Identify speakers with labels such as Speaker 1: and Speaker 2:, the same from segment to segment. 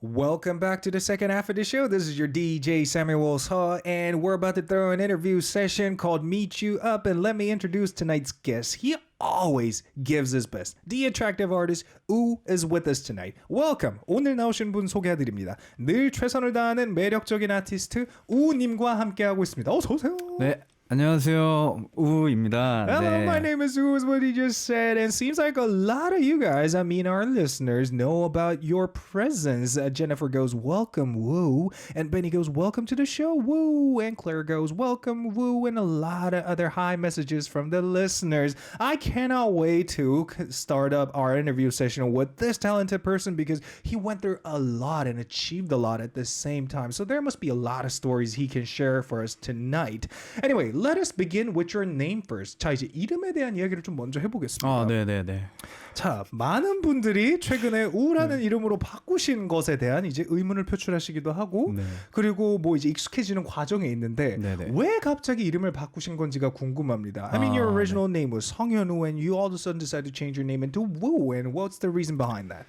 Speaker 1: Welcome back to the second half of the show. This is your DJ Samuel Saw, and we're about to throw an interview session called Meet You Up. And let me introduce tonight's guest. He always gives his best. The attractive artist U is with us tonight. Welcome. 오늘 나오신 분 소개해드립니다. 늘 최선을 다하는 매력적인 아티스트 우님과 함께하고 있습니다. 어서 오세요.
Speaker 2: 네. 안녕하세요. 우입니다.
Speaker 1: Hello,
Speaker 2: 네.
Speaker 1: my name is U is what he just said. And seems like a lot of you guys, I mean our listeners, know about your presence. Jennifer goes, welcome, Woo. And Benny goes, welcome to the show, Woo. And Claire goes, welcome, Woo. And a lot of other high messages from the listeners. I cannot wait to start up our interview session with this talented person because he went through a lot and achieved a lot at the same time. So there must be a lot of stories he can share for us tonight. Anyway, let us begin with your name first. 자, 이제 이름에 대한 이야기를 좀 먼저 해보겠습니다.
Speaker 2: 네네네.
Speaker 1: 자, 많은 분들이 최근에 우라는 이름으로 바꾸신 것에 대한 이제 의문을 표출하시기도 하고,
Speaker 2: 네.
Speaker 1: 그리고 뭐 이제 익숙해지는 과정에 있는데
Speaker 2: 네네.
Speaker 1: 왜 갑자기 이름을 바꾸신 건지가 궁금합니다. I mean, your original name was 성현우, and you all of a sudden decided to change your name into Woo, and what's the reason behind that?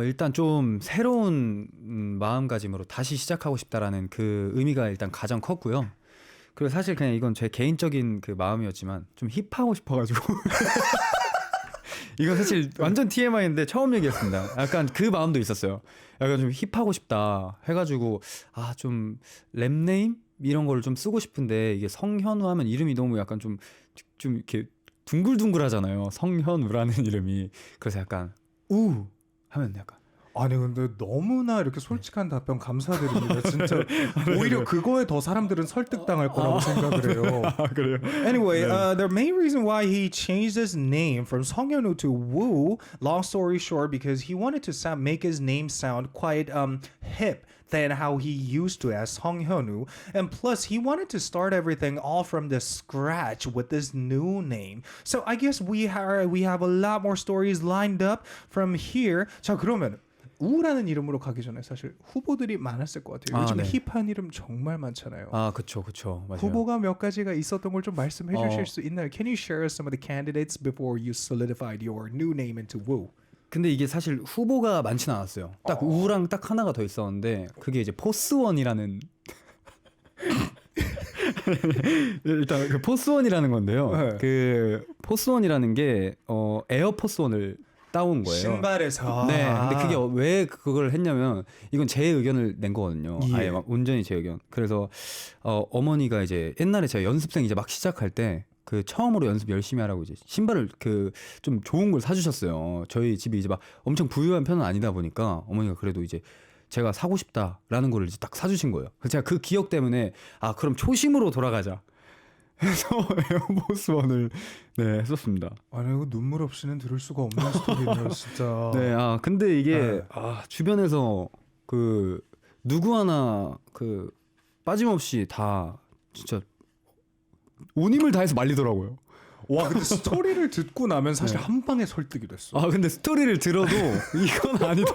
Speaker 2: 일단 좀 새로운 마음가짐으로 다시 시작하고 싶다라는 그 의미가 일단 가장 컸고요. 그리고 사실 그냥 이건 제 개인적인 그 마음이었지만 좀 힙하고 싶어가지고 이건 사실 완전 TMI인데 처음 얘기했습니다. 약간 그 마음도 있었어요. 약간 좀 힙하고 싶다 해가지고 좀 랩네임 이런 거를 좀 쓰고 싶은데 이게 성현우 하면 이름이 너무 약간 좀 이렇게 둥글둥글하잖아요. 성현우라는 이름이. 그래서 약간 우 하면 약간
Speaker 1: 아니 근데 너무나 이렇게 솔직한 답변 감사드립니다. 진짜 오히려 그거에 더 사람들은 설득당할 거라고 생각을 해요.
Speaker 2: 그래요?
Speaker 1: Anyway, the main reason why he changed his name from 성현우 to Woo, long story short, because he wanted to make his name sound quite hip than how he used to as 성현우, and plus he wanted to start everything all from the scratch with this new name. So I guess we have a lot more stories lined up from here. 자, 그러면 우라는 이름으로 가기 전에 사실 후보들이 많았을 것 같아요. 요즘
Speaker 2: 네.
Speaker 1: 힙한 이름 정말 많잖아요.
Speaker 2: 그쵸 맞아요.
Speaker 1: 후보가 몇 가지가 있었던 걸 좀 말씀해 주실 수 있나요? Can you share some of the candidates before you solidified your new name into Woo?
Speaker 2: 근데 이게 사실 후보가 많지는 않았어요. 딱 우랑 딱 하나가 더 있었는데 그게 이제 포스원이라는 일단 그 포스원이라는 건데요.
Speaker 1: 네.
Speaker 2: 그 포스원이라는 게 에어포스원을 따온 거예요.
Speaker 1: 신발에서.
Speaker 2: 네. 근데 그게 왜 그걸 했냐면 이건 제 의견을 낸 거거든요.
Speaker 1: 예.
Speaker 2: 아예 막 온전히 제 의견. 그래서 어머니가 이제 옛날에 제가 연습생 이제 막 시작할 때 그 처음으로 연습 열심히 하라고 이제 신발을 그 좀 좋은 걸 사주셨어요. 저희 집이 이제 막 엄청 부유한 편은 아니다 보니까 어머니가 그래도 이제 제가 사고 싶다라는 거를 이제 딱 사주신 거예요. 그래서 제가 그 기억 때문에 그럼 초심으로 돌아가자 해서 에어포스원을 했었습니다.
Speaker 1: 아니 이거 눈물 없이는 들을 수가 없는 스토리네요, 진짜.
Speaker 2: 네, 근데 이게 주변에서 그 누구 하나 그 빠짐없이 다 진짜 온 힘을 다해서 말리더라고요.
Speaker 1: 와, 근데 스토리를 듣고 나면 사실 한 방에 설득이 됐어.
Speaker 2: 근데 스토리를 들어도 이건 아니다.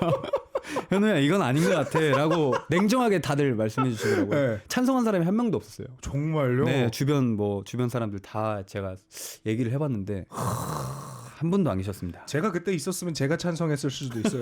Speaker 2: 현우야 이건 아닌 것 같아라고 냉정하게 다들 말씀해 주시더라고요.
Speaker 1: 네.
Speaker 2: 찬성한 사람이 한 명도 없었어요.
Speaker 1: 정말요?
Speaker 2: 네, 주변 사람들 다 제가 얘기를 해봤는데 한 분도 안 계셨습니다.
Speaker 1: 제가 그때 있었으면 제가 찬성했을 수도 있어요.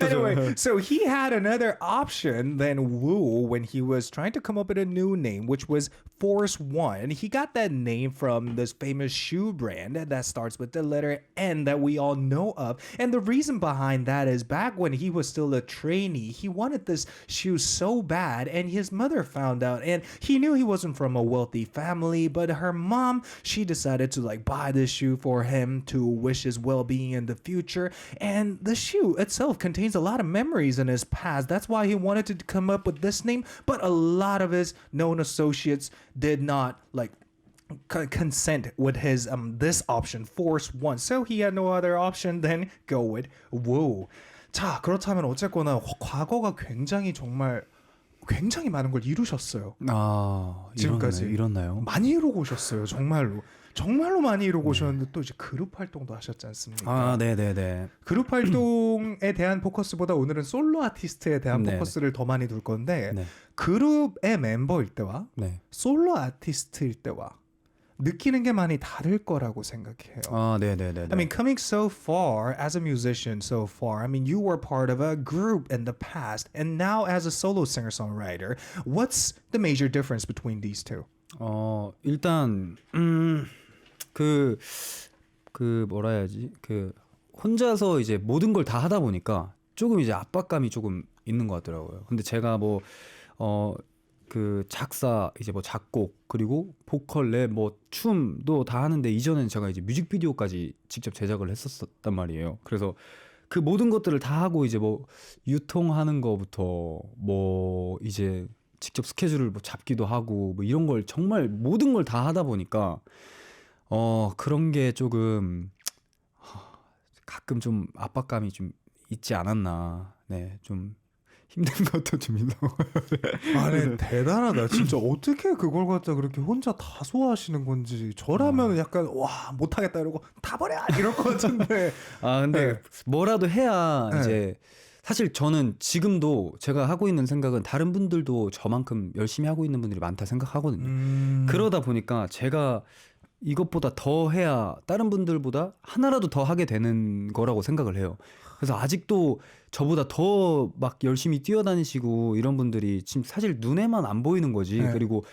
Speaker 1: Anyway, so he had another option than Woo when he was trying to come up with a new name, which was Force One. He got that name from this famous shoe brand that starts with the letter N that we all know of. And the reason behind that is back when he was still a trainee, he wanted this shoe so bad, and his mother found out, and he knew he wasn't from a wealthy family, but her mom, she decided to buy this shoe for him to wish his well-being in the future. And the shoe itself contains a lot of memories in his past. That's why he wanted to come up with this name, but a lot of his known associates did not consent with his this option, Force One. So he had no other option than go with Woo. 자, 그렇다면 어쨌거나 과거가 굉장히 많은 걸 이루셨어요. 지금까지
Speaker 2: 이뤘나요?
Speaker 1: 많이 이루고 오셨어요. 정말로 많이 이루고 오셨는데 또 이제 그룹 활동도 하셨지 않습니까?
Speaker 2: 네네네.
Speaker 1: 그룹 활동에 대한 포커스보다 오늘은 솔로 아티스트에 대한 포커스를 더 많이 둘 건데 그룹의 멤버일 때와 솔로 아티스트일 때와 느끼는 게 많이 다를 거라고 생각해요.
Speaker 2: 아, 네네네.
Speaker 1: I mean, coming so far as a musician so far, I mean, you were part of a group in the past, and now as a solo singer-songwriter, what's the major difference between these two?
Speaker 2: 일단 그 뭐라 해야지? 그 혼자서 이제 모든 걸 다 하다 보니까 조금 이제 압박감이 조금 있는 것 같더라고요. 근데 제가 그 작사 이제 작곡 그리고 보컬 랩 춤도 다 하는데 이전엔 제가 이제 뮤직비디오까지 직접 제작을 했었단 말이에요. 그래서 그 모든 것들을 다 하고 이제 유통하는 거부터 이제 직접 스케줄을 잡기도 하고 이런 걸 정말 모든 걸 다 하다 보니까 그런 게 조금 가끔 좀 압박감이 좀 있지 않았나. 네, 좀 힘든 것도 좀 있는 것 같아요.
Speaker 1: 아니 대단하다. 진짜 어떻게 그걸 갖다 그렇게 혼자 다 소화하시는 건지. 저라면 약간 와 못하겠다 이러고 다 버려 이럴 것 같은데.
Speaker 2: 근데
Speaker 1: 네.
Speaker 2: 뭐라도 해야
Speaker 1: 네.
Speaker 2: 이제 사실 저는 지금도 제가 하고 있는 생각은 다른 분들도 저만큼 열심히 하고 있는 분들이 많다 생각하거든요. 그러다 보니까 제가 이것보다 더 해야 다른 분들보다 하나라도 더 하게 되는 거라고 생각을 해요. 그래서 아직도 저보다 더 막 열심히 뛰어다니시고 이런 분들이 지금 사실 눈에만 안 보이는 거지.
Speaker 1: 네.
Speaker 2: 그리고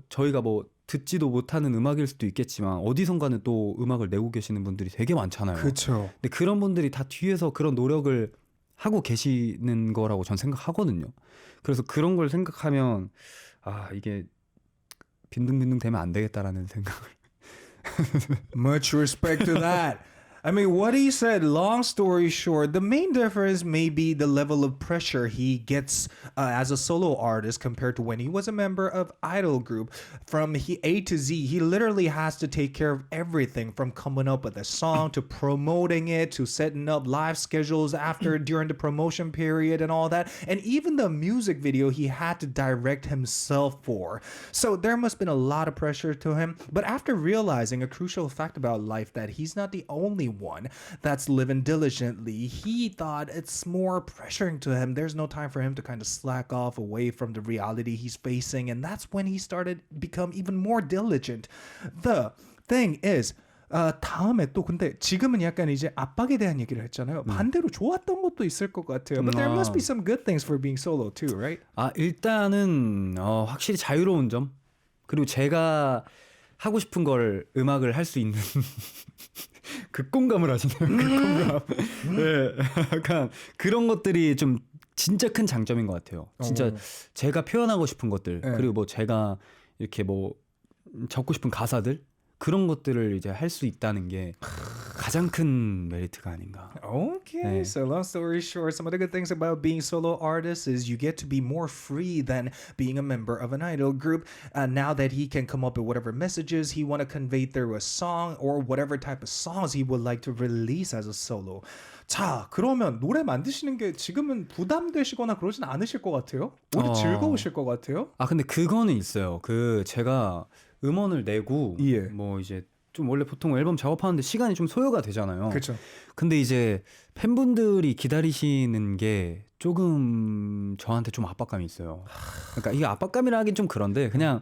Speaker 2: 저희가 듣지도 못하는 음악일 수도 있겠지만 어디선가는 또 음악을 내고 계시는 분들이 되게 많잖아요.
Speaker 1: 그렇죠.
Speaker 2: 근데 그런 분들이 다 뒤에서 그런 노력을 하고 계시는 거라고 전 생각하거든요. 그래서 그런 걸 생각하면 이게 빈둥빈둥 되면 안 되겠다라는 생각을.
Speaker 1: Much respect to that. I mean, what he said, long story short, the main difference may be the level of pressure he gets as a solo artist compared to when he was a member of idol group. From A to Z, he literally has to take care of everything from coming up with a song to promoting it to setting up live schedules during the promotion period and all that. And even the music video he had to direct himself for. So there must have been a lot of pressure to him. But after realizing a crucial fact about life that he's not the only one that's living diligently, he thought it's more pressuring to him. There's no time for him to kind of slack off away from the reality he's facing, and that's when he started become even more diligent. The thing is, 다음에 또 근데 지금은 약간 이제 압박에 대한 얘기를 했잖아요. 반대로 좋았던 것도 있을 것 같아요. But there must be some good things for being solo too, right?
Speaker 2: 일단은 확실히 자유로운 점, 그리고 제가 하고 싶은 걸 음악을 할 수 있는 극공감을 하시네요. 극공감. 네, 약간 그런 것들이 좀 진짜 큰 장점인 것 같아요. 진짜 제가 표현하고 싶은 것들, 그리고 제가 이렇게 적고 싶은 가사들, 그런 것들을 이제 할 수 있다는 게 가장 큰 메리트가 아닌가.
Speaker 1: Okay, so long story short, some of the good things about being solo artists is you get to be more free than being a member of an idol group. Now that he can come up with whatever messages he want to convey through a song or whatever type of songs he would like to release as a solo. 자, 그러면 노래 만드시는 게 지금은 부담되시거나 그러진 않으실 것 같아요? 오히려 즐거우실 것 같아요?
Speaker 2: 근데 그거는 있어요. 제가 음원을 내고 이제 좀 원래 보통 앨범 작업하는데 시간이 좀 소요가 되잖아요.
Speaker 1: 그렇죠.
Speaker 2: 근데 이제 팬분들이 기다리시는 게 조금 저한테 좀 압박감이 있어요. 그러니까 이게 압박감이라 하긴 좀 그런데 그냥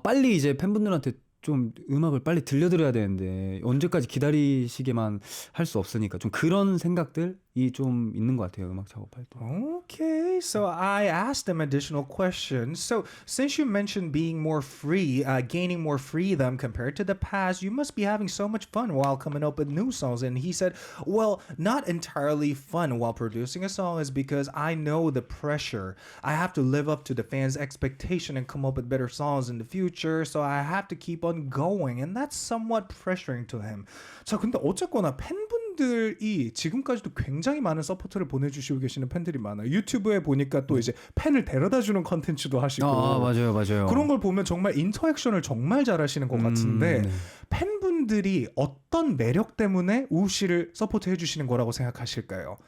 Speaker 2: 빨리 이제 팬분들한테 좀 음악을 빨리 들려드려야 되는데 언제까지 기다리시게만 할 수 없으니까 좀 그런 생각들이 좀 있는 것 같아요. 음악 작업할 때.
Speaker 1: Okay, so I asked them additional questions. So since you mentioned being more free, gaining more freedom compared to the past, you must be having so much fun while coming up with new songs. And he said, well, not entirely fun while producing a song is because I know the pressure. I have to live up to the fans' expectation and come up with better songs in the future. So I have to keep on going. And that's somewhat pressuring to him. 자, 근데 어쨌거나 팬분들이 지금까지도 굉장히 많은 서포트를 보내주시고 계시는 팬들이 많아요. 유튜브에 보니까 또 이제 팬을 데려다주는 컨텐츠도 하시고
Speaker 2: 맞아요.
Speaker 1: 그런 걸 보면 정말 인터액션을 정말 잘하시는 것 같은데 팬분들이 어떤 매력 때문에 우우 씨를 서포트해 주시는 거라고 생각하실까요?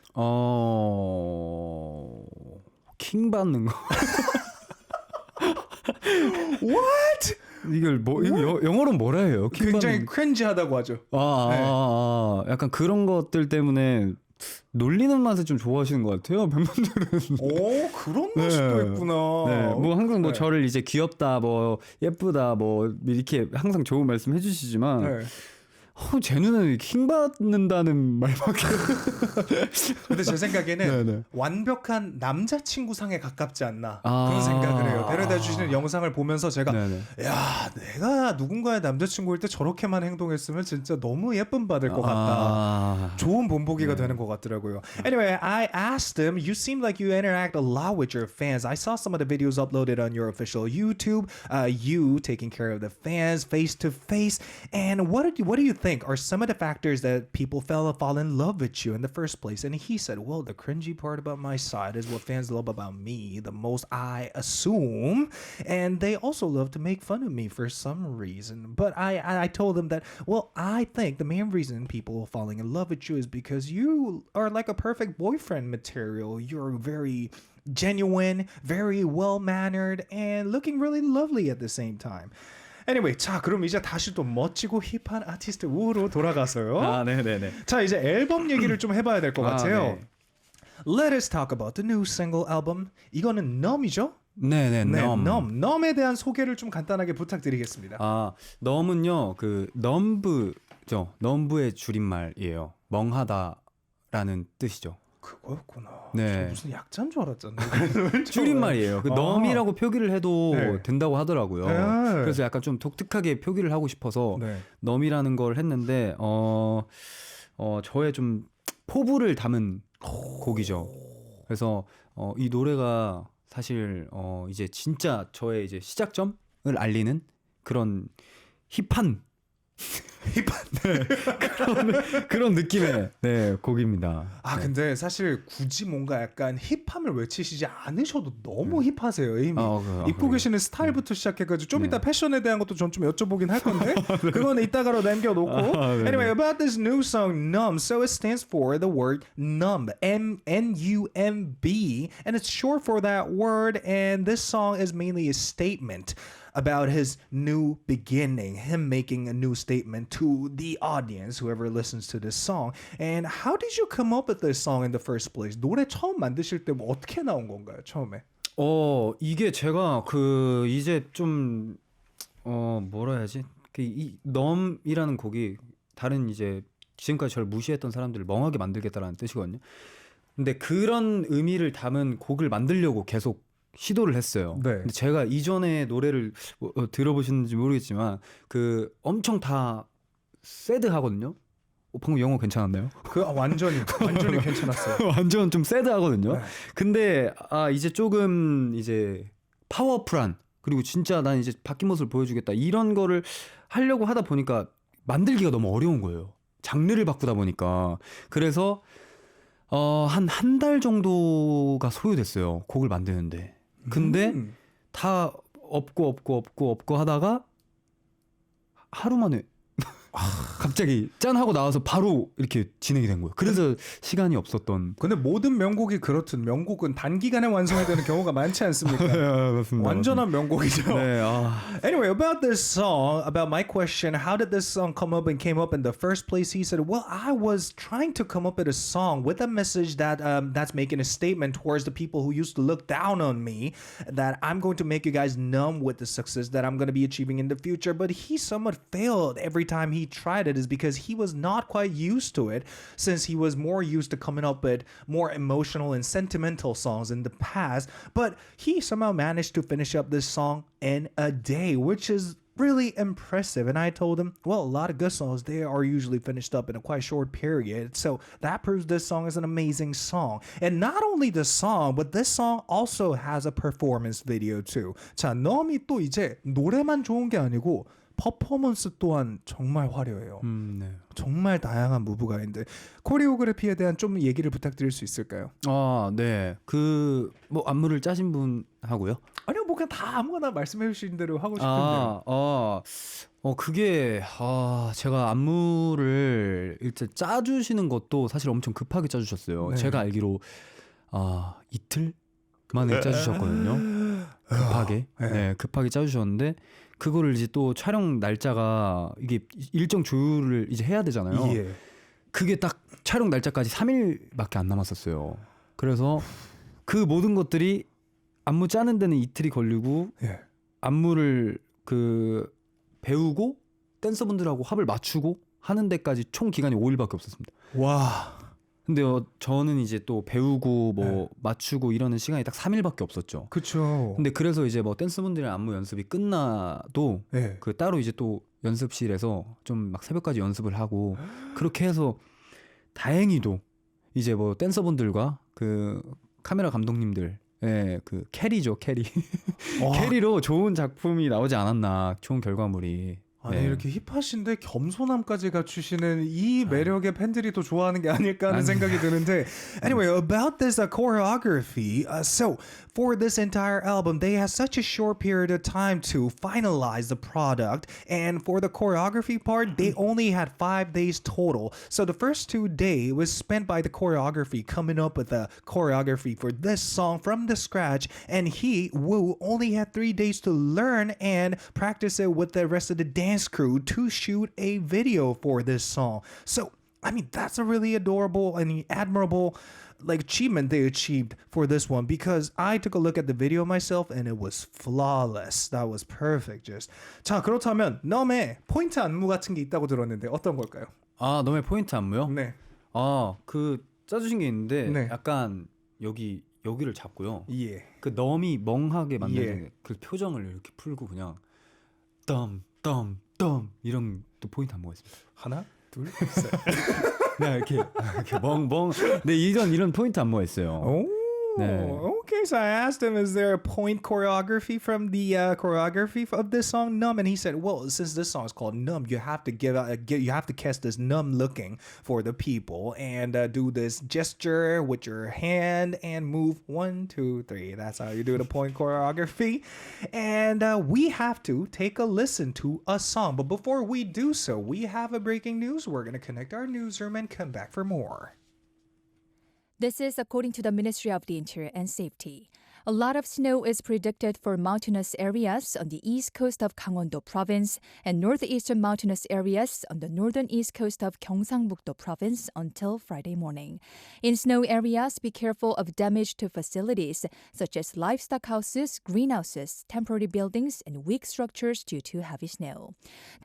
Speaker 2: 킹 받는 거.
Speaker 1: What?
Speaker 2: 이걸 이거 영어로 뭐라 해요?
Speaker 1: 굉장히 크린지하다고 하죠.
Speaker 2: 약간 그런 것들 때문에 놀리는 맛을 좀 좋아하시는 것 같아요. 팬분들은.
Speaker 1: 오, 그런 맛이 또 있구나.
Speaker 2: 네, 뭐 항상 뭐
Speaker 1: 네.
Speaker 2: 저를 이제 귀엽다, 뭐 예쁘다, 뭐 이렇게 항상 좋은 말씀 해주시지만
Speaker 1: 네.
Speaker 2: 제 눈에는 킹 받는다는 말밖에.
Speaker 1: 근데 제 생각에는
Speaker 2: 네네.
Speaker 1: 완벽한 남자친구 상에 가깝지 않나
Speaker 2: 아.
Speaker 1: 그런 생각을 해요. 데려다 주시는 영상을 보면서 제가
Speaker 2: 네네.
Speaker 1: 야, 내가 누군가의 남자친구일 때 저렇게만 행동했으면 진짜 너무 예쁨 받을 것 같다. 좋은 본보기가 되는 것 같더라고요. Anyway, I asked him, you seem like you interact a lot with your fans. I saw some of the videos uploaded on your official YouTube, you taking care of the fans face to face. And what do you think are some of the factors that people fall in love with you in the first place? And he said, well, the cringy part about my side is what fans love about me the most, I assume. And they also love to make fun of me for some reason. But I told him that, well, I think the main reason people falling in love with you is because you are like a perfect boyfriend material. You're very genuine, very well-mannered, and looking really lovely at the same time. Anyway, 자 그럼 이제 다시 또 멋지고 힙한 아티스트 우로 돌아가서요.
Speaker 2: 네네네.
Speaker 1: 자 이제 앨범 얘기를 좀 해봐야 될 것 같아요.
Speaker 2: 네.
Speaker 1: Let us talk about the new single album. 이거는 Numb이죠?
Speaker 2: 네네.
Speaker 1: 네,
Speaker 2: Numb.
Speaker 1: Numb에 대한 소개를 좀 간단하게 부탁드리겠습니다.
Speaker 2: Numb은요, 그 Numb죠. Numb의 줄임말이에요. 멍하다라는 뜻이죠.
Speaker 1: 그거였구나.
Speaker 2: 네.
Speaker 1: 저 무슨 약자인 줄 알았잖아요.
Speaker 2: 줄임말이에요. 그 numb이라고 표기를 해도
Speaker 1: 네.
Speaker 2: 된다고 하더라고요.
Speaker 1: 네.
Speaker 2: 그래서 약간 좀 독특하게 표기를 하고 싶어서
Speaker 1: 네.
Speaker 2: numb이라는 걸 했는데 저의 좀 포부를 담은 곡이죠. 그래서 이 노래가 사실 이제 진짜 저의 이제 시작점을 알리는 그런 힙한 그런 느낌의 곡입니다.
Speaker 1: 근데 사실 굳이 뭔가 약간 힙함을 외치시지 않으셔도 너무 힙하세요 이미. 입고 계시는 스타일부터 시작해가지고 좀 이따 패션에 대한 것도 전 좀 여쭤보긴 할 건데 그거는 이따가로 남겨놓고. Anyway, about this new song Numb, so it stands for the word numb, N-U-M-B, and it's short for that word, and this song is mainly a statement about his new beginning, him making a new statement to the audience, whoever listens to this song. And how did you come up with this song in the first place? 노래 처음 만드실 때 뭐 어떻게 나온 건가요, 처음에?
Speaker 2: 이게 제가 그 이제 좀 뭐라 해야지? 이 넘이라는 곡이 다른 이제 지금까지 저를 무시했던 사람들을 멍하게 만들겠다라는 뜻이거든요. 근데 그런 의미를 담은 곡을 만들려고 계속 시도를 했어요.
Speaker 1: 네.
Speaker 2: 근데 제가 이전에 노래를 들어보셨는지 모르겠지만 그 엄청 다 새드하거든요. 방금 영어 괜찮았나요?
Speaker 1: 완전히 괜찮았어요.
Speaker 2: 완전 좀 새드하거든요.
Speaker 1: 네.
Speaker 2: 근데 이제 조금 이제 파워풀한, 그리고 진짜 난 이제 바뀐 모습을 보여주겠다 이런 거를 하려고 하다 보니까 만들기가 너무 어려운 거예요. 장르를 바꾸다 보니까. 그래서 한 달 정도가 소요됐어요. 곡을 만드는데. 근데 다 없고 하다가 하루 만에 갑자기 짠 하고 나와서 바로 이렇게 진행이 된 거예요. 그래서 시간이 없었던.
Speaker 1: 근데 모든 명곡이 그렇듯 명곡은 단기간에 완성이 되는 경우가 많지 않습니까?
Speaker 2: 맞습니다.
Speaker 1: 완전한 명곡이죠.
Speaker 2: 네,
Speaker 1: Anyway, about this song, about my question, how did this song come up and came up in the first place? He said, well, I was trying to come up with a song with a message that that's making a statement towards the people who used to look down on me, that I'm going to make you guys numb with the success that I'm going to be achieving in the future. But he somewhat failed every time he tried it, is because he was not quite used to it, since he was more used to coming up with more emotional and sentimental songs in the past. But he somehow managed to finish up this song in a day, which is really impressive. And I told him, well, a lot of good songs, they are usually finished up in a quite short period. So that proves this song is an amazing song. And not only the song, but this song also has a performance video too. 자, 넘이 또 이제 노래만 좋은 게 아니고 퍼포먼스 또한 정말 화려해요.
Speaker 2: 네.
Speaker 1: 정말 다양한 무브가인데 코리오그래피에 대한 좀 얘기를 부탁드릴 수 있을까요?
Speaker 2: 네. 그 뭐 안무를 짜신 분 하고요?
Speaker 1: 아니요, 뭐 그냥 다 아무거나 말씀해 주신 대로 하고 싶은데요.
Speaker 2: 그게 제가 안무를 일단 짜주시는 것도 사실 엄청 급하게 짜주셨어요.
Speaker 1: 네.
Speaker 2: 제가 알기로 이틀 만에 짜주셨거든요. 급하게. 네, 급하게 짜주셨는데 그거를 이제 또 촬영 날짜가 이게 일정 조율을 이제 해야 되잖아요.
Speaker 1: 예.
Speaker 2: 그게 딱 촬영 날짜까지 3일밖에 안 남았었어요. 그래서 그 모든 것들이 안무 짜는 데는 이틀이 걸리고
Speaker 1: 예.
Speaker 2: 안무를 그 배우고 댄서분들하고 합을 맞추고 하는 데까지 총 기간이 5일밖에 없었습니다.
Speaker 1: 와.
Speaker 2: 근데 저는 이제 또 배우고 뭐 맞추고 이러는 시간이 딱 3일밖에 없었죠.
Speaker 1: 그쵸.
Speaker 2: 근데 그래서 이제 뭐 댄서분들이랑 안무 연습이 끝나도
Speaker 1: 예.
Speaker 2: 그 따로 이제 또 연습실에서 좀 막 새벽까지 연습을 하고 그렇게 해서 다행히도 이제 뭐 댄서분들과 그 카메라 감독님들 그 캐리죠 캐리 캐리로 좋은 작품이 나오지 않았나 좋은 결과물이
Speaker 1: 아니 이렇게 힙하신데 겸손함까지 갖추시는 이 매력의 팬들이 더 좋아하는 게 아닐까 하는 생각이 드는데 anyway about this choreography so for this entire album they had such a short period of time to finalize the product and for the choreography part they only had 5 days total so the first 2 days was spent by the choreography coming up with a choreography for this song from the scratch and Woo only had 3 days to learn and practice it with the rest of the dance crew to shoot a video for this song. So, I mean, that's a really adorable and admirable like achievement they achieved for this one because I took a look at the video myself and it was flawless. That was perfect. Just 자 그렇다면 넘의 포인트 안무 같은 게 있다고 들었는데 어떤 걸까요?
Speaker 2: 아 넘의 포인트 안무요?
Speaker 1: 네.
Speaker 2: 그 짜주신 게 있는데
Speaker 1: 네.
Speaker 2: 약간 여기를 잡고요.
Speaker 1: 예.
Speaker 2: 그 넘이 멍하게 만드는
Speaker 1: 예.
Speaker 2: 그 표정을 이렇게 풀고 그냥 덤 이런 또 포인트 안무가 있습니다.
Speaker 1: 하나, 둘, 셋.
Speaker 2: 네, 이렇게 멍. 네, 이런 포인트 안무가 있어요.
Speaker 1: Oh,
Speaker 2: 네.
Speaker 1: okay. So I asked him, is there a point choreography from the choreography of this song Numb? And he said, well, since this song is called Numb, you have to you have to cast this numb looking for the people and do this gesture with your hand and move 1, 2, 3. That's how you do the point choreography. And we have to take a listen to a song. But before we do so, we have a breaking news. We're going to connect our newsroom and come back for more.
Speaker 3: This is according to the Ministry of the Interior and Safety. A lot of snow is predicted for mountainous areas on the east coast of Gangwon-do province and northeastern mountainous areas on the northern east coast of Gyeongsang-buk-do province until Friday morning. In snow areas, be careful of damage to facilities such as livestock houses, greenhouses, temporary buildings, and weak structures due to heavy snow.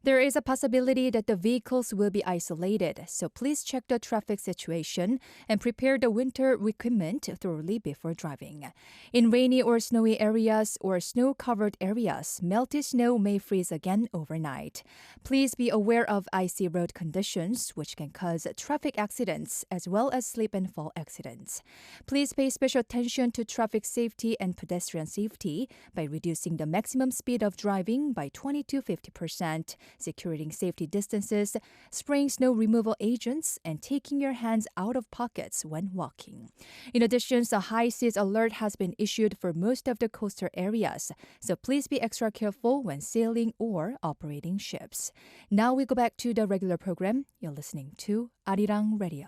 Speaker 3: There is a possibility that the vehicles will be isolated, so please check the traffic situation and prepare the winter equipment thoroughly before driving. In rainy or snowy areas or snow-covered areas, melted snow may freeze again overnight. Please be aware of icy road conditions, which can cause traffic accidents as well as slip and fall accidents. Please pay special attention to traffic safety and pedestrian safety by reducing the maximum speed of driving by 20 to 50%, securing safety distances, spraying snow removal agents, and taking your hands out of pockets when walking. In addition, a high seas alert has been issued for most of the coastal areas, so please be extra careful when sailing or operating ships. Now we go back to the regular program. You're listening to ARIRANG Radio.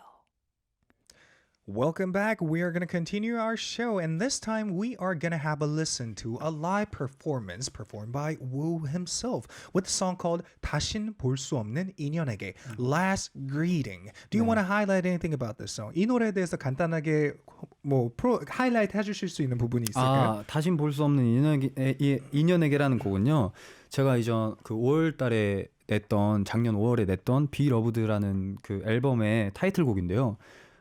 Speaker 1: Welcome back. We are going to continue our show, and this time we are going to have a listen to a live performance performed by Woo himself with a song called 다신 볼 수 없는 인연에게, Last Greeting. Do you want to highlight anything about this song? 이 노래에 대해서 간단하게 하이라이트 해주실 수 있는 부분이 있을까요?
Speaker 2: 다신 볼 수 없는 인연에게라는 곡은요. 제가 이전 그 5월달에 작년 5월에 냈던 Be Loved라는 그 앨범의 타이틀곡인데요.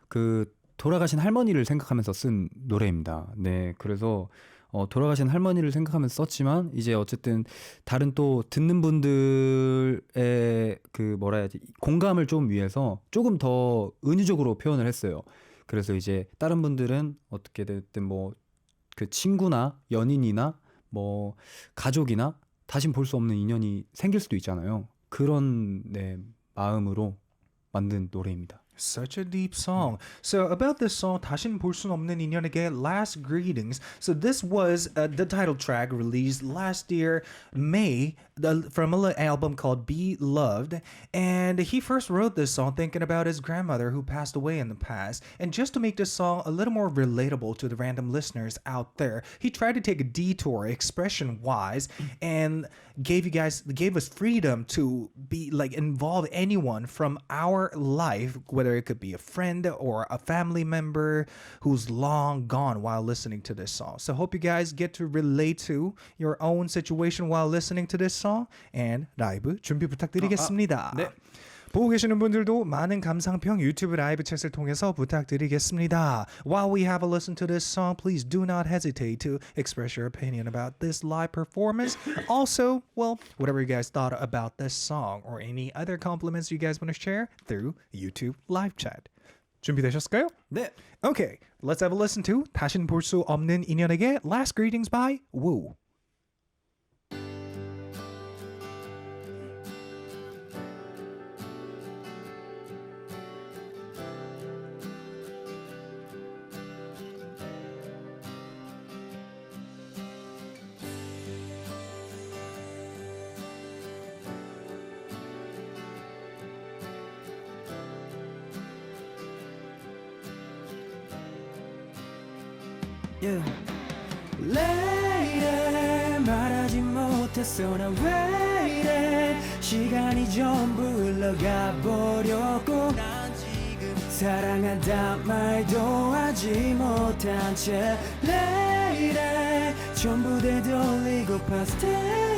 Speaker 2: 그 돌아가신 할머니를 생각하면서 쓴 노래입니다. 네, 그래서 돌아가신 할머니를 생각하면서 썼지만 이제 어쨌든 다른 또 듣는 분들의 그 뭐라 해야지 공감을 좀 위해서 조금 더 은유적으로 표현을 했어요. 그래서 이제 다른 분들은 어떻게 됐든 뭐 그 친구나 연인이나 뭐 가족이나 다신 볼 수 없는 인연이 생길 수도 있잖아요. 그런 마음으로 만든 노래입니다.
Speaker 1: Such a deep song. So about this song, 다신 볼 수 없는 인연에게, Last Greetings. So this was the title track released last year, May, from an album called Be Loved. And he first wrote this song thinking about his grandmother who passed away in the past. And just to make this song a little more relatable to the random listeners out there, he tried to take a detour expression-wise and gave us freedom to be like involve anyone from our life, whether whether it could be a friend or a family member who's long gone while listening to this song. So hope you guys get to relate to your own situation while listening to this song. And 라이브 준비 부탁드리겠습니다.
Speaker 2: 네.
Speaker 1: 보고 계시는 분들도 많은 감상평 유튜브 라이브 챗을 통해서 부탁드리겠습니다. While we have a listen to this song, please do not hesitate to express your opinion about this live performance. Also, well, whatever you guys thought about this song or any other compliments you guys want to share through YouTube live chat. 준비되셨을까요?
Speaker 2: 네.
Speaker 1: Okay, let's have a listen to 다신 볼 수 없는 인연에게 Last Greetings by Woo.
Speaker 4: Yeah. Lady 말하지 못했어 나 왜 이래 시간이 전부 흘러가 버렸고 난 지금 사랑한다 말도 하지 못한 채 Lady 전부 되돌리고파 Stay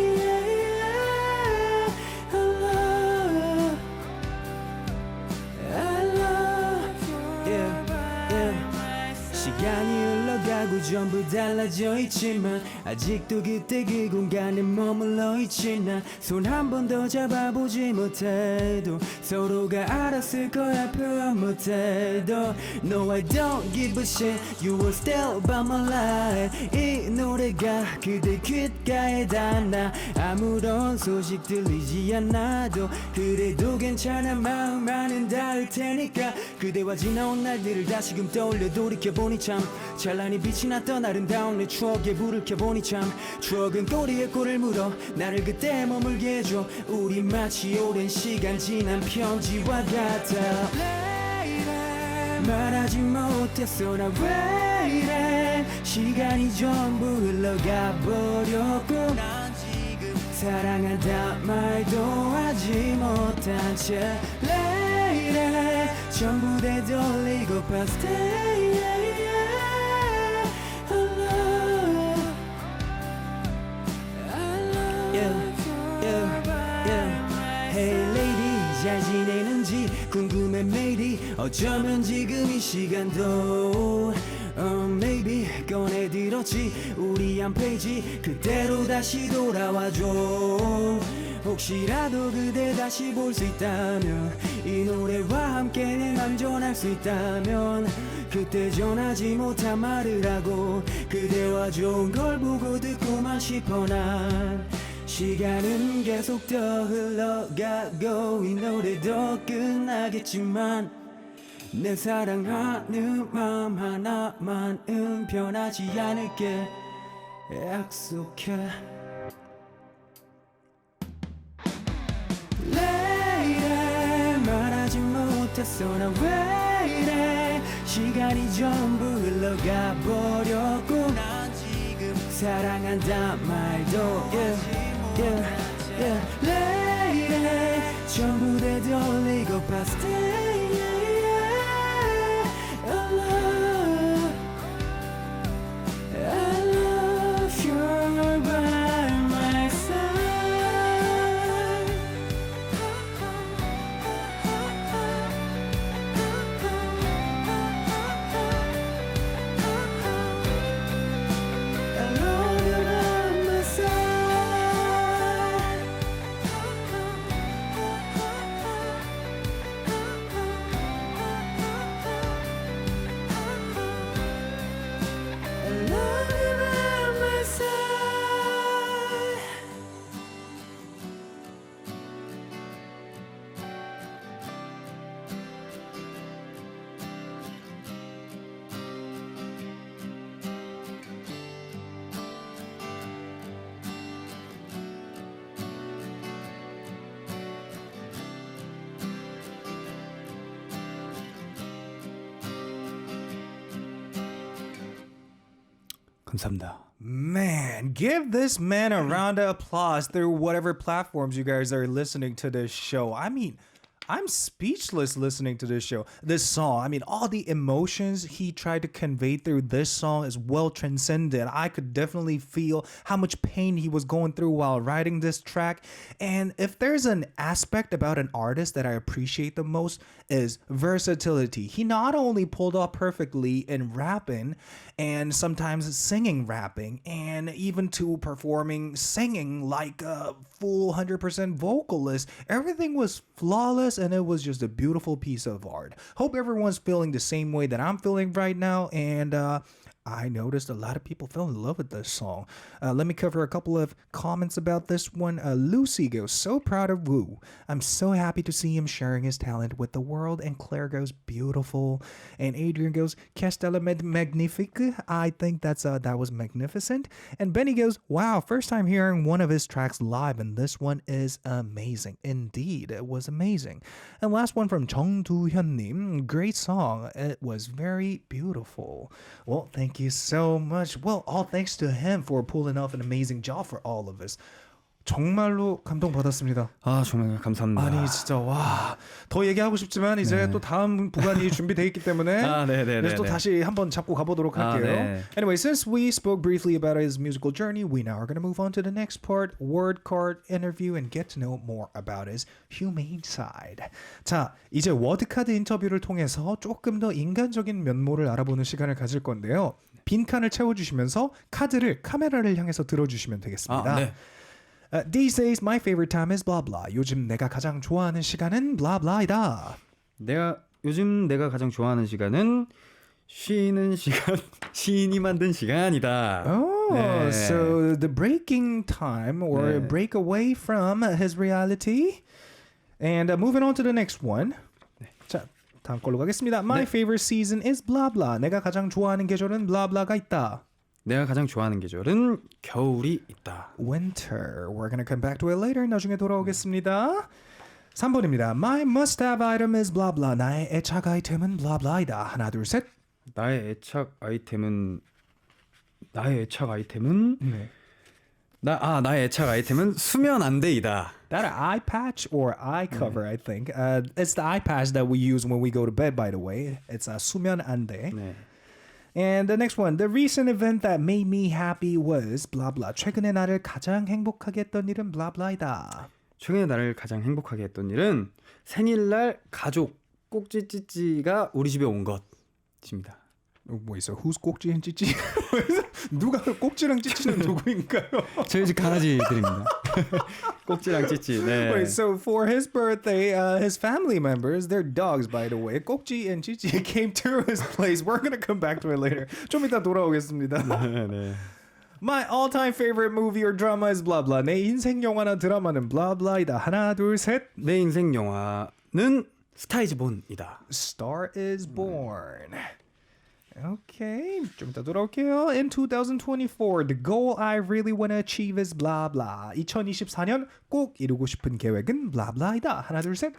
Speaker 4: 시간이 흘러가고 전부 달라져 있지만 아직도 그때 그 공간에 머물러 있지 난 손 한 번 더 잡아보지 못해도 서로가 알았을 거야 표현 못해도 No I don't give a shit You were still by my life 이 노래가 그대 귓가에 닿나 아무런 소식 들리지 않아도 그래도 괜찮아 마음만은 닿을 테니까 그대와 지나온 날들을 다시금 떠올려 돌이켜보니 참 찬란히 빛이 났던 아름다운 내 추억에 불을 켜보니 참 추억은 꼬리에 꼬리를 물어 나를 그때 머물게 해줘 우리 마치 오랜 시간 지난 편지와 같아 말하지 못했어 나 왜 이래 시간이 전부 흘러가 버렸고 난 지금 사랑한다 말도 하지 못한 채 Lady 전부 되돌리고파 Stay Hey lady 잘 지내는지 궁금해 매일이 어쩌면 지금 이 시간도 Maybe 꺼내들었지 우리 한 페이지 그대로 다시 돌아와줘 혹시라도 그대 다시 볼 수 있다면 이 노래와 함께 안전할 수 있다면 그때 전하지 못한 말을 하고 그대와 좋은 걸 보고 듣고만 싶어 난 시간은 계속 더 흘러가고 이 노래도 끝나겠지만 내 사랑하는 마음 하나만은 변하지 않을게 약속해 Lady 말하지 못했어 나 왜 이래 시간이 전부 흘러가 버렸고 난 지금 사랑한다 말도 Lady 전부 되돌리고파 Stay I love you by my side I love you by my side
Speaker 2: 감사합니다.
Speaker 1: Man, give this man a round of applause through whatever platforms you guys are listening to this show. I mean, I'm speechless listening to this show. This song, I mean, all the emotions he tried to convey through this song is well transcended. I could definitely feel how much pain he was going through while writing this track. And if there's an aspect about an artist that I appreciate the most is versatility. He not only pulled off perfectly in rapping and sometimes singing rapping and even to performing singing like a full 100% vocalist. Everything was flawless and it was just a beautiful piece of art. Hope everyone's feeling the same way that I'm feeling right now, and I noticed a lot of people fell in love with this song. Let me cover a couple of comments about this one. Lucy goes, so proud of Wu. I'm so happy to see him sharing his talent with the world. And Claire goes, beautiful. And Adrian goes, Castella Magnifique. I think that was magnificent. And Benny goes, wow, first time hearing one of his tracks live, and this one is amazing. Indeed, it was amazing. And last one from Jung Do-hyun-nim, great song. It was very beautiful. Well, thank you so much. Well, all thanks to him for pulling off an amazing job for all of us. 정말로 감동받았습니다.
Speaker 2: 아, 정말 감사합니다.
Speaker 1: 아니 진짜 와, 더 얘기하고 싶지만 이제 또 다음 구간이 준비되어 있기 때문에 그래서 또 다시 한번 잡고 가보도록 할게요. Anyway, since we spoke briefly about his musical journey, we now are going to move on to the next part, word card interview, and get to know more about his humane side. 자, 이제 워드카드 인터뷰를 통해서 조금 더 인간적인 면모를 알아보는 시간을 가질 건데요. 빈칸을 채워주시면서 카드를 카메라를 향해서 들어주시면 되겠습니다. 네. These days, my favorite time is blah blah. 요즘 내가 가장 좋아하는 시간은 blah blah이다.
Speaker 2: 요즘 내가 가장 좋아하는 시간은 쉬는 시간, 시인이 만든 시간이다.
Speaker 1: Oh,
Speaker 2: 네.
Speaker 1: so the breaking time or break away from his reality. And moving on to the next one. 자, 다음 걸로 가겠습니다. My favorite season is blah blah. 내가 가장 좋아하는 계절은 blah blah가 있다.
Speaker 2: 내가 가장 좋아하는 계절은 겨울이 있다.
Speaker 1: Winter. We're gonna come back to it later. 나중에 돌아오겠습니다. 3번입니다. My must-have item is blah blah. 나의 애착 아이템은 blah blah이다. 하나, 둘, 셋.
Speaker 2: 나의 애착 아이템은 나의 애착 아이템은 수면 안대이다.
Speaker 1: That an eye patch or eye cover, I think. It's the eye patch that we use when we go to bed, by the way. It's a 수면 안대.
Speaker 2: 네.
Speaker 1: And the next one, the recent event that made me happy was blah blah. 최근에 나를 가장 행복하게 했던 일은 blah blah이다.
Speaker 2: 최근에 나를 가장 행복하게 했던 일은 생일날 가족 꼭지찌찌가 우리 집에 온 것입니다.
Speaker 1: 뭐 있어? Who's 꼭지 and 찌찌? 누가 꼭지랑 찌찌는 누구인가요?
Speaker 2: 저희 집 강아지들입니다. 꼭지랑 찌찌. 네.
Speaker 1: Wait, so for his birthday, his family members, they're dogs, by the way. 꼭지 and 찌찌 came to his place. We're gonna come back to it later. 좀 이따 돌아오겠습니다.
Speaker 2: 네.
Speaker 1: My all-time favorite movie or drama is blah blah. 내 인생 영화나 드라마는 blah blah이다. 하나, 둘, 셋.
Speaker 2: 내 인생 영화는 스타 이즈 본이다.
Speaker 1: Star is Born. Okay, 좀 이따 돌아올게요. In 2024, the goal I really want to achieve is blah blah. 2024년 꼭 이루고 싶은 계획은 blah blah이다. 하나, 둘, 셋.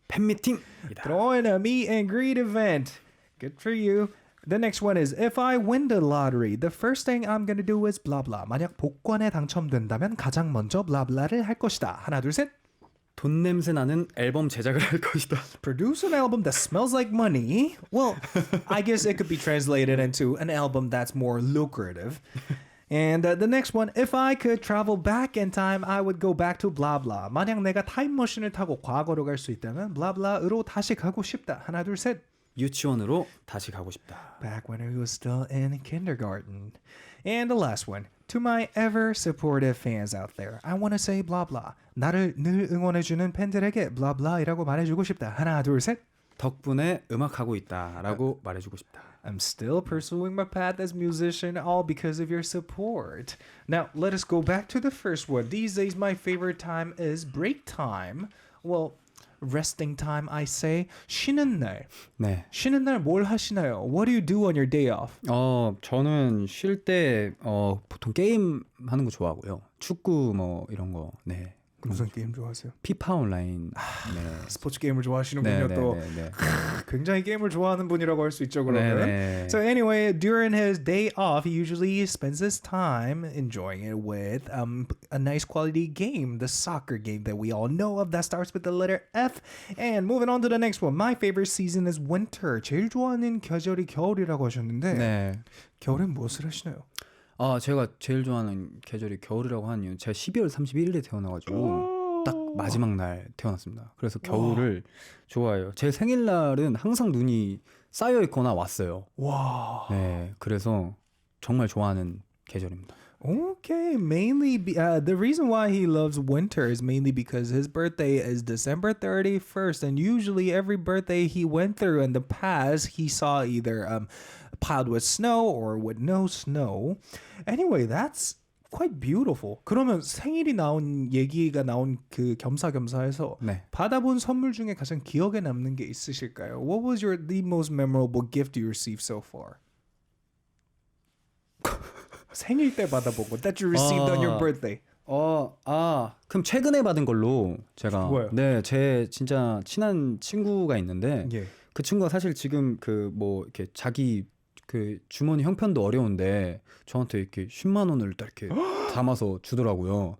Speaker 2: 팬미팅이다.
Speaker 1: Throwing a meet and greet event. Good for you. The next one is if I win the lottery, the first thing I'm gonna do is blah blah. 만약 복권에 당첨된다면 가장 먼저 blah blah를 할 것이다. 하나, 둘, 셋.
Speaker 2: 돈 냄새 나는 앨범 제작을 할 것이다.
Speaker 1: Produce an album that smells like money. Well, I guess it could be translated into an album that's more lucrative. And the next one, if I could travel back in time, I would go back to blah blah. 만약 내가 타임머신을 타고 과거로 갈 수 있다면 blah blah으로 다시 가고 싶다. 하나, 둘, 셋.
Speaker 2: 유치원으로 다시 가고 싶다.
Speaker 1: Back when I was still in kindergarten. And the last one, to my ever supportive fans out there, I want to say blah blah. 나를 늘 응원해주는 팬들에게 blah blah이라고 말해주고 싶다. 하나, 둘, 셋.
Speaker 2: 덕분에 음악하고 있다라고 말해주고 싶다.
Speaker 1: I'm still pursuing my path as musician, all because of your support. Now, let us go back to the first one. These days, my favorite time is break time. Well, resting time, I say. 쉬는 날.
Speaker 2: 네.
Speaker 1: 쉬는 날 뭘 하시나요? What do you do on your day off?
Speaker 2: 저는 쉴 때 보통 게임 하는 거 좋아하고요. 축구 뭐 이런 거. 네.
Speaker 1: 무슨 게임 좋아하세요?
Speaker 2: 피파 온라인. 네.
Speaker 1: 스포츠 게임을 좋아하시는군요. 또 굉장히 게임을 좋아하는 분이라고 할 수 있죠. 그러면. So anyway, during his day off, he usually spends his time enjoying it with a nice quality game, the soccer game that we all know of that starts with the letter F. And moving on to the next one, my favorite season is winter. 제일 좋아하는 계절이 겨울이라고 하셨는데
Speaker 2: 네.
Speaker 1: 겨울엔 무엇을 하시나요?
Speaker 2: 제가 제일 좋아하는 계절이 겨울이라고 하는 이유는 제가 12월 31일에 태어나가지고 딱 마지막 날 태어났습니다. 그래서 겨울을 좋아해요. 제 생일날은 항상 눈이 쌓여 있거나 왔어요.
Speaker 1: 와.
Speaker 2: 네, 그래서 정말 좋아하는 계절입니다.
Speaker 1: Okay, mainly the reason why he loves winter is mainly because his birthday is December 31st, and usually every birthday he went through in the past, he saw either piled with snow or with no snow. Anyway, that's quite beautiful. 그러면 생일이 나온 얘기가 나온 그 겸사겸사해서
Speaker 2: 네.
Speaker 1: 받아본 선물 중에 가장 기억에 남는 게 있으실까요? What was the most memorable gift you received so far? 생일 때 받아본 거 that you received on your birthday.
Speaker 2: 그럼 최근에 받은 걸로 제가
Speaker 1: 뭐예요?
Speaker 2: 네, 제 진짜 친한 친구가 있는데
Speaker 1: 예.
Speaker 2: 그 친구가 사실 지금 그 뭐 이렇게 자기 그 주머니 형편도 어려운데 저한테 이렇게 10만 원을 딱 이렇게 담아서 주더라고요.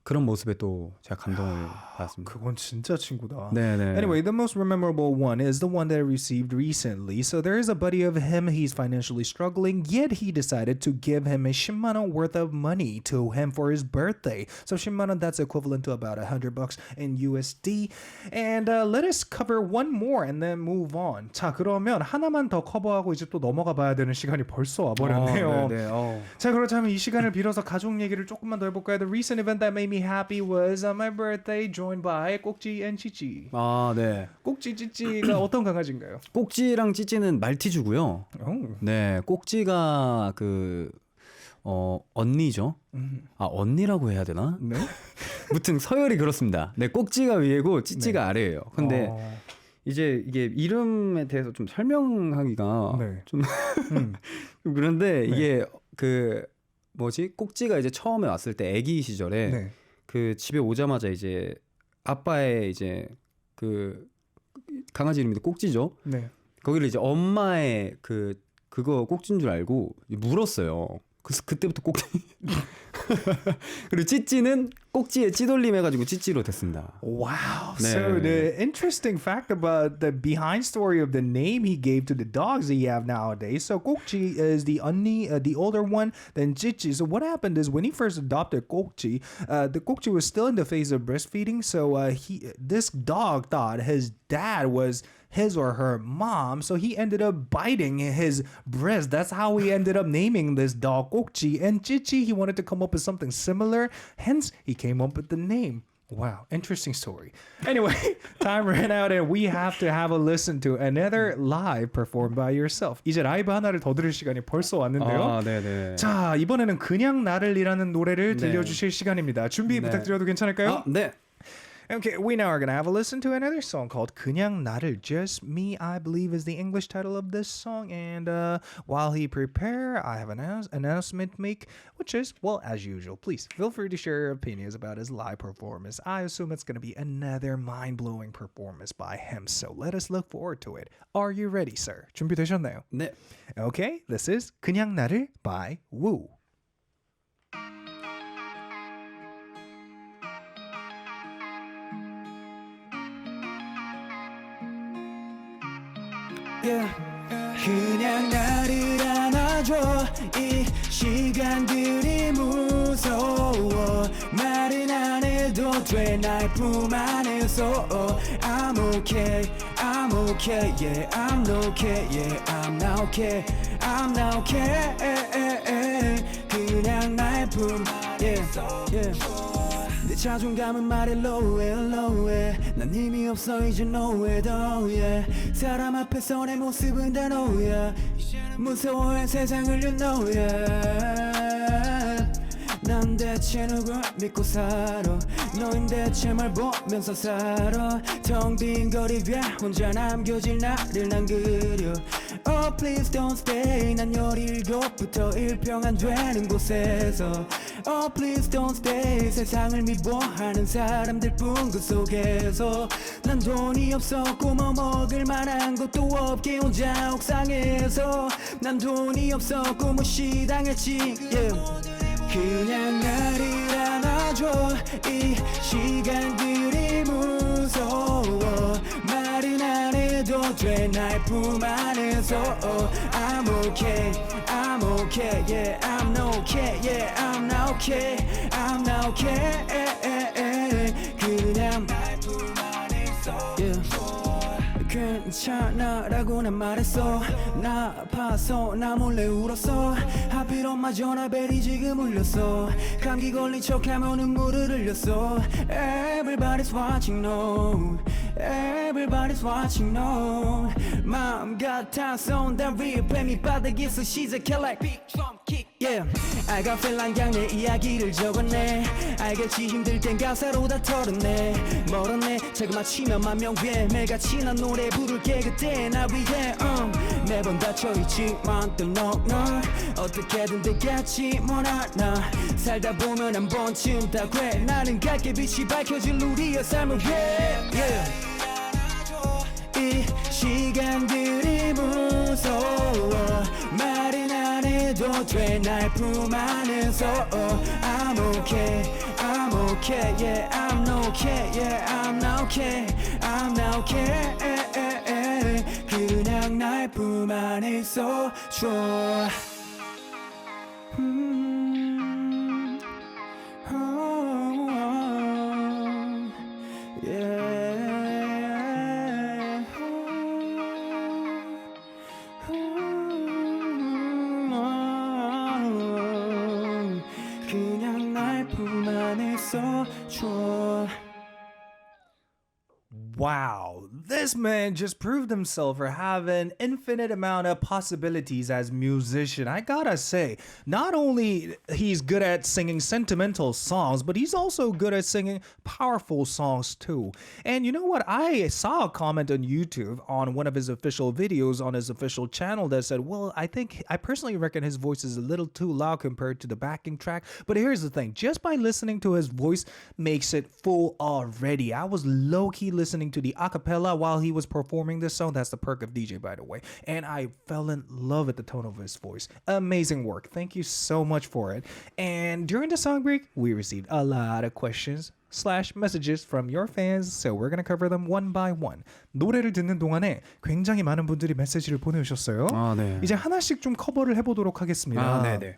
Speaker 2: 그런 모습에 또 제가 감동을 받았습니다.
Speaker 1: 그건 진짜 친구다.
Speaker 2: 네네.
Speaker 1: Anyway, the most memorable one is the one that I received recently. So there is a buddy of him. He's financially struggling, yet he decided to give him a 10만 원 worth of money to him for his birthday. So 10만 원, that's equivalent to about $100 in USD. And let us cover one more and then move on. 자, 그러면 하나만 더 커버하고 이제 또 넘어가 봐야 되는 시간이 벌써 와버렸네요. 자, 그렇다면 이 시간을 빌어서 가족 얘기를 조금만 더 해볼까요? The recent event that made me happy was my birthday joined by 꼭지 and 찌찌.
Speaker 2: 네.
Speaker 1: 꼭지 찌찌가 어떤 강아지인가요?
Speaker 2: 꼭지랑 찌찌는 말티즈고요. 네, 꼭지가 그 언니죠. 언니라고 해야 되나?
Speaker 1: 네.
Speaker 2: 무튼 서열이 그렇습니다. 네, 꼭지가 위에고 찌찌가 아래예요. 근데 이제 이게 이름에 대해서 좀 설명하기가 좀 그런데 이게 그 뭐지? 꼭지가 이제 처음에 왔을 때 아기 시절에 그 집에 오자마자 이제 아빠의 이제 그 강아지 이름이 꼭지죠. 네. 거기를 이제 엄마의 그거 꼭지인 줄 알고 물었어요. 그래서 그때부터 꼭지. 그리고 찌찌는 꼭지에 찌돌림 해가지고 찌찌로 됐습니다.
Speaker 1: Wow.
Speaker 2: 네.
Speaker 1: So the interesting fact about the behind story of the name he gave to the dogs that you have nowadays. So 꼭지 is the older one, then 찌찌. So what happened is when he first adopted 꼭지, the 꼭지 was still in the phase of breastfeeding. So this dog thought his dad was his or her mom, so he ended up biting his breast. That's how he ended up naming this dog 꼭지. And 찌찌, he wanted to come up with something similar, hence he came up with the name. Wow, interesting story. Anyway, time ran out and we have to have a listen to another live performed by yourself. 이제 라이브 하나를 더 들을 시간이 벌써 왔는데요.
Speaker 2: 네네.
Speaker 1: 자, 이번에는 그냥 나를이라는 노래를 들려주실 시간입니다. 준비 부탁드려도 괜찮을까요?
Speaker 2: 네.
Speaker 1: Okay, we now are going to have a listen to another song called 그냥 나를, Just Me, I believe is the English title of this song. And while he prepare, I have an announcement to make, which is, well, as usual, please feel free to share your opinions about his live performance. I assume it's going to be another mind-blowing performance by him, so let us look forward to it. Are you ready, sir? 준비되셨나요?
Speaker 2: 네.
Speaker 1: Okay, this is 그냥 나를 by Woo.
Speaker 4: 그냥 나를 안아줘. 이 시간들이 무서워. 말은 안 해도 돼 날 품 안에서. I'm okay, I'm okay, yeah, I'm okay, yeah, I'm not okay, I'm not okay. 그냥 날 품, yeah, yeah. 내 자존감은 말해 low해 low해. 난 힘이 없어 이제 nowhere 더 yeah. 사람 앞에서 내 모습은 다 너야. 무서워해 세상을 you know yeah. 난 대체 누굴 믿고 살아. 너흰 대체 뭘 보면서 살아. 텅 빈 거리 위에 혼자 남겨진 나를 난 그려. Oh please don't stay 난 17부터 일평 안 되는 곳에서 Oh please don't stay 세상을 미워하는 사람들 뿐 그 속에서 난 돈이 없었고 뭐 먹을 만한 것도 없게 혼자 옥상에서 난 돈이 없었고 무시당했지 yeah. 그냥 나를 안아줘 이 시간들이 무서워 말은 안 해도 돼 날 품 안에서 I'm okay I'm okay yeah I'm okay yeah I'm not okay I'm not okay 그냥 날 품 안에서 yeah. 괜찮아 라고 난 말했어 나 아파서 나 몰래 울었어 하필 엄마 전화벨이 지금 울렸어 감기 걸린 척하면 눈물을 흘렸어 Everybody's watching no Everybody's watching no 마음 같아서 난 리플레이 바닥에서 시작해 like big drum kick yeah 알가 필랑강 내 이야기를 적었네 알겠지 힘들 땐 가사로 다 털었네 멀었네 자그마치면 만 명 위에 매일같이 난 노래 부를게 그때 나 위해 매번 닫혀있지만 또 널 어떻게든 되겠지 뭘 알아 살다 보면 한 번쯤 다 그래 나는 갈게 빛이 밝혀질 우리의 삶을 위해 yeah. 이 시간들이 무서워 말은 안 해도 돼 날 품 안에서 I'm okay I'm okay yeah I'm okay yeah I'm not okay I'm not okay 그냥 날 품 안에 있어 줘 그냥 날 품 안에 있어 줘
Speaker 1: Wow, this man just proved himself for having infinite amount of possibilities as musician. I gotta say, not only he's good at singing sentimental songs, but he's also good at singing powerful songs too. And you know what? I saw a comment on YouTube on one of his official videos on his official channel that said, well, I personally reckon his voice is a little too loud compared to the backing track. But here's the thing, just by listening to his voice makes it full already. I was low-key listening to the acapella while he was performing this song. That's the perk of DJ, by the way. And I fell in love with the tone of his voice. Amazing work. Thank you so much for it. And during the song break, we received a lot of questions / messages from your fans. So we're going to cover them one by one. 노래를 듣는 동안에 굉장히 많은 분들이 메시지를 보내주셨어요.
Speaker 2: 아, 네.
Speaker 1: 이제 하나씩 좀 커버를 해보도록 하겠습니다.
Speaker 2: 아, 네네.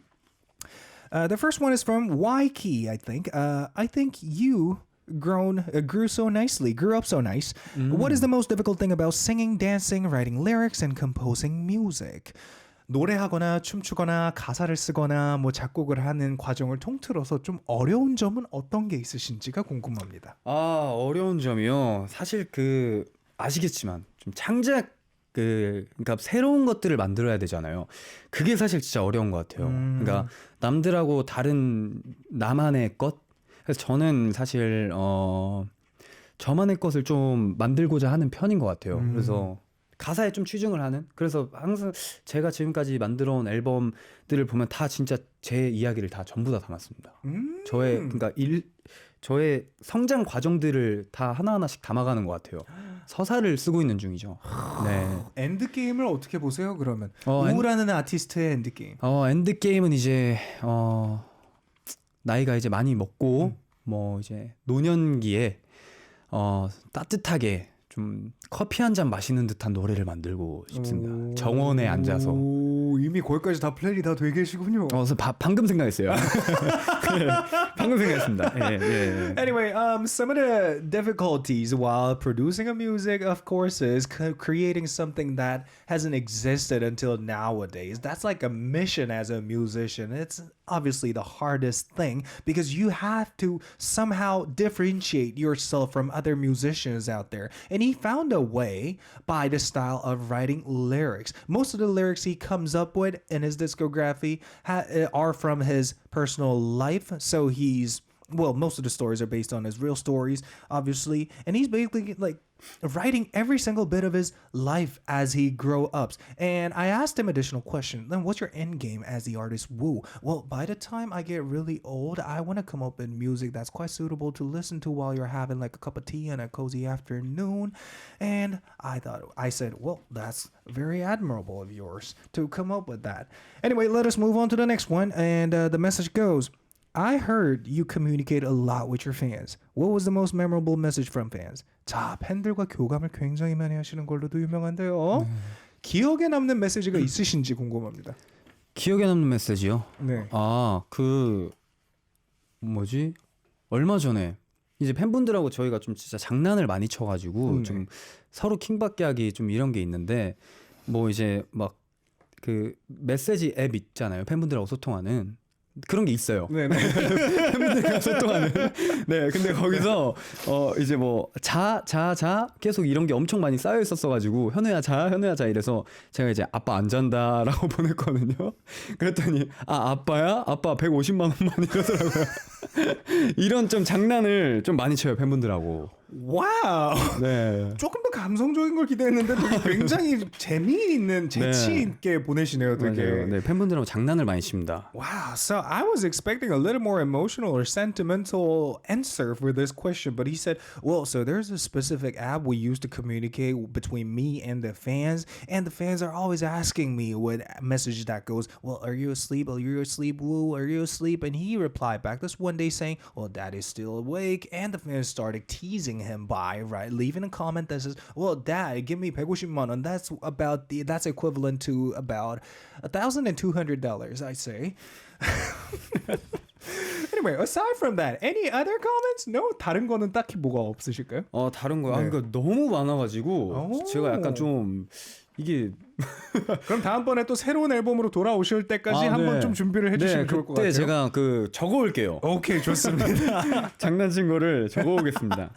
Speaker 1: The first one is from Yki, I think. I think you grew so nicely, grew up so nice. What is the most difficult thing about singing, dancing, writing lyrics, and composing music? 노래하거나 춤추거나 가사를 쓰거나 뭐 작곡을 하는 과정을 통틀어서 좀 어려운 점은 어떤 게 있으신지가 궁금합니다.
Speaker 2: 아, 어려운 점이요. 사실 아시겠지만 좀 창작 그러니까 새로운 것들을 만들어야 되잖아요. 그게 사실 진짜 어려운 것 같아요. 그러니까 남들하고 다른 나만의 것. 그래서 저는 사실 저만의 것을 좀 만들고자 하는 편인 것 같아요. 그래서 가사에 좀 치중을 하는. 그래서 항상 제가 지금까지 만들어온 앨범들을 보면 다 진짜 제 이야기를 다 전부 다 담았습니다. 저의 성장 과정들을 다 하나하나씩 담아가는 것 같아요. 서사를 쓰고 있는 중이죠. 네.
Speaker 1: 엔드게임을 어떻게 보세요, 그러면? 우라는 아티스트의 엔드게임.
Speaker 2: 엔드게임은 이제 나이가 이제 많이 먹고 뭐 이제 노년기에 따뜻하게 좀 커피 한 잔 마시는 듯한 노래를 만들고 싶습니다. 정원에 앉아서.
Speaker 1: 이미 거기까지 다 플랜이 다 돼 계시군요.
Speaker 2: 방금 생각했어요. 방금 생각했습니다. 예.
Speaker 1: Anyway, some of the difficulties while producing a music, of course, is creating something that hasn't existed until nowadays. That's like a mission as a musician. It's obviously the hardest thing because you have to somehow differentiate yourself from other musicians out there. And he found a way by the style of writing lyrics. Most of the lyrics he comes up with in his discography are from his personal life. So most of the stories are based on his real stories, obviously. And he's basically like writing every single bit of his life as he grow up. And I asked him additional question. Then what's your end game as the artist Woo? Well, by the time I get really old, I want to come up with music that's quite suitable to listen to while you're having like a cup of tea on a cozy afternoon. And I said, well, that's very admirable of yours to come up with that. Anyway, let us move on to the next one. And the message goes, I heard you communicate a lot with your fans. What was the most memorable message from fans? 자, 팬들과 교감을 굉장히 많이 하시는 걸로도 유명한데요. 기억에 남는 메시지가 있으신지 궁금합니다.
Speaker 2: 기억에 남는 메시지요?
Speaker 1: 네.
Speaker 2: 뭐지? 얼마 전에 이제 팬분들하고 저희가 좀 진짜 장난을 많이 쳐가지고 좀 서로 킹받게 하기 좀 이런 게 있는데 뭐 이제 막 그 메시지 앱 있잖아요. 팬분들하고 소통하는 그런 게 있어요.
Speaker 1: 네네.
Speaker 2: 팬분들과 소통하는. 네, 근데 거기서 이제 뭐 자 계속 이런 게 엄청 많이 쌓여 있었어가지고 현우야 자 이래서 제가 이제 아빠 안 잔다라고 보냈거든요. 그랬더니 아빠야? 아빠 150만 원만 이러더라고요. 이런 좀 장난을 좀 많이 쳐요 팬분들하고.
Speaker 1: 와우.
Speaker 2: 네.
Speaker 1: 조금 더 감성적인 걸 기대했는데 되게 굉장히 재미있는 재치 있게 보내시네요. 되게.
Speaker 2: 맞아요. 네, 팬분들하고 장난을 많이 칩니다.
Speaker 1: Wow, so I was expecting a little more emotional or sentimental answer for this question, but he said, well, so there's a specific app we use to communicate between me and the fans are always asking me with a message that goes, well, are you asleep? Are you asleep? Woo, are you asleep? And he replied back this one day saying, well, Daddy's still awake, and the fans started teasing him by leaving a comment that says, well, Dad, give me 150만 원. That's equivalent to about $1,200, I say. Anyway, aside from that, any other comments? No? 다른 거는 딱히 뭐가 없으실까요?
Speaker 2: 다른 거요?
Speaker 1: 네.
Speaker 2: 그러니까 너무 많아가지고
Speaker 1: 오.
Speaker 2: 제가 약간 좀 이게
Speaker 1: 그럼 다음번에 또 새로운 앨범으로 돌아오실 때까지 한번 좀 준비를 해주시면 좋을 것 같아요.
Speaker 2: 그때 제가 적어올게요.
Speaker 1: 오케이, 좋습니다.
Speaker 2: 장난친 거를 적어오겠습니다.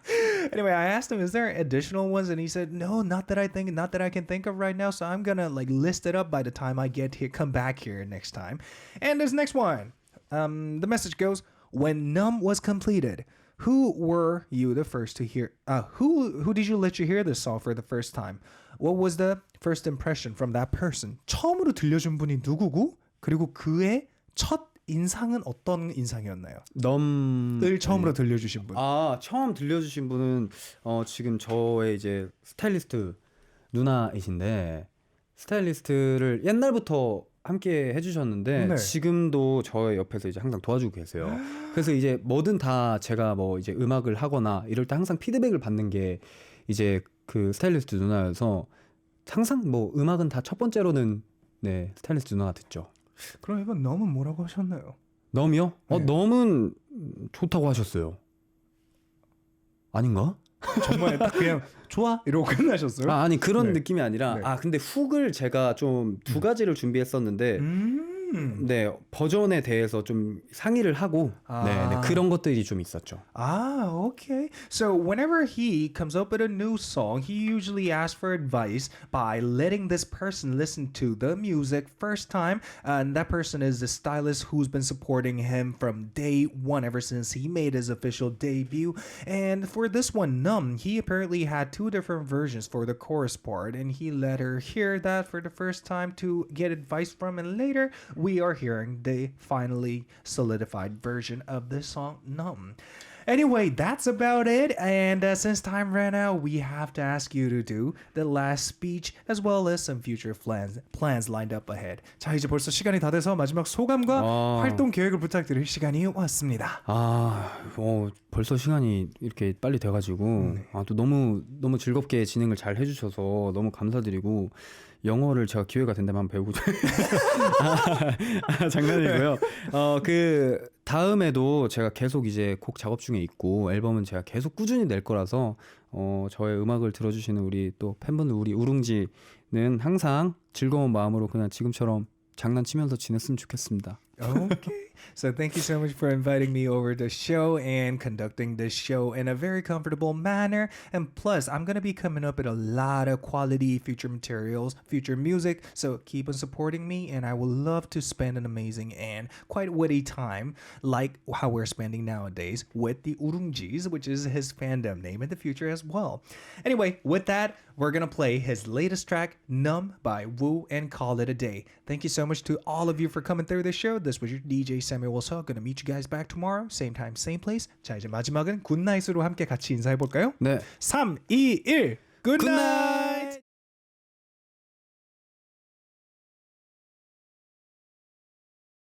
Speaker 1: Anyway, I asked him, is there additional ones? And he said, no, not that I can think of right now. So I'm gonna list it up by the time I come back here next time. And this next one, the message goes, when Numb was completed, who were you the first to hear? Who did you let you hear this song for the first time? What was the first impression from that person? 처음으로 들려준 분이 누구고? 그리고 그의 첫 인상은 어떤 인상이었나요? 을 처음으로 들려주신 분.
Speaker 2: 처음 들려주신 분은 지금 저의 이제 스타일리스트 누나이신데 스타일리스트를 옛날부터 함께 해주셨는데
Speaker 1: 네.
Speaker 2: 지금도 저의 옆에서 이제 항상 도와주고 계세요. 그래서 이제 뭐든 다 제가 뭐 이제 음악을 하거나 이럴 때 항상 피드백을 받는 게 이제 그 스타일리스트 누나여서 항상 뭐 음악은 다 첫 번째로는 네 스타일리스트 누나가 듣죠.
Speaker 1: 그럼 이번 넘은 뭐라고 하셨나요?
Speaker 2: 넘이요?
Speaker 1: 네.
Speaker 2: 넘은 좋다고 하셨어요. 아닌가?
Speaker 1: 정말 딱 그냥 좋아 이러고 끝나셨어요?
Speaker 2: 아니 그런
Speaker 1: 네.
Speaker 2: 느낌이 아니라
Speaker 1: 네.
Speaker 2: 근데 훅을 제가 좀 두 가지를 준비했었는데 네 버전에 대해서 좀 상의를 하고 네, 그런 것들이 좀 있었죠.
Speaker 1: Okay. So whenever he comes up with a new song, he usually asks for advice by letting this person listen to the music first time. And that person is the stylist who's been supporting him from day one, ever since he made his official debut. And for this one, Numb, he apparently had two different versions for the chorus part. And he let her hear that for the first time to get advice from. And later, we are hearing the finally solidified version of this song, Numb. Anyway, that's about it. And since time ran out, we have to ask you to do the last speech as well as some future plans lined up ahead. 자, 이제 벌써 시간이 다 돼서 마지막 소감과 활동 계획을 부탁드릴 시간이 왔습니다.
Speaker 2: 벌써 시간이 이렇게 빨리 돼가지고 또 너무 즐겁게 진행을 잘 해주셔서 너무 감사드리고 영어를 제가 기회가 된다면 한번 배우고 장난이고요. 그 다음에도 제가 계속 이제 곡 작업 중에 있고 앨범은 제가 계속 꾸준히 낼 거라서 저의 음악을 들어주시는 우리 또 팬분들 우리 우룽지는 항상 즐거운 마음으로 그냥 지금처럼 장난치면서 지냈으면 좋겠습니다.
Speaker 1: Okay. So thank you so much for inviting me over the show and conducting this show in a very comfortable manner. And plus, I'm going to be coming up with a lot of quality future materials, future music. So keep on supporting me and I will love to spend an amazing and quite witty time like how we're spending nowadays with the Urungjis, which is his fandom name in the future as well. Anyway, with that, we're going to play his latest track, Numb by Woo, and call it a day. Thank you so much to all of you for coming through the show. This was your DJ Samuel So. Gonna meet you guys back tomorrow. Same time, same place. 자, 이제 마지막은 굿나잇으로 함께 같이 인사해볼까요?
Speaker 2: 네.
Speaker 1: 3, 2, 1. 굿나잇!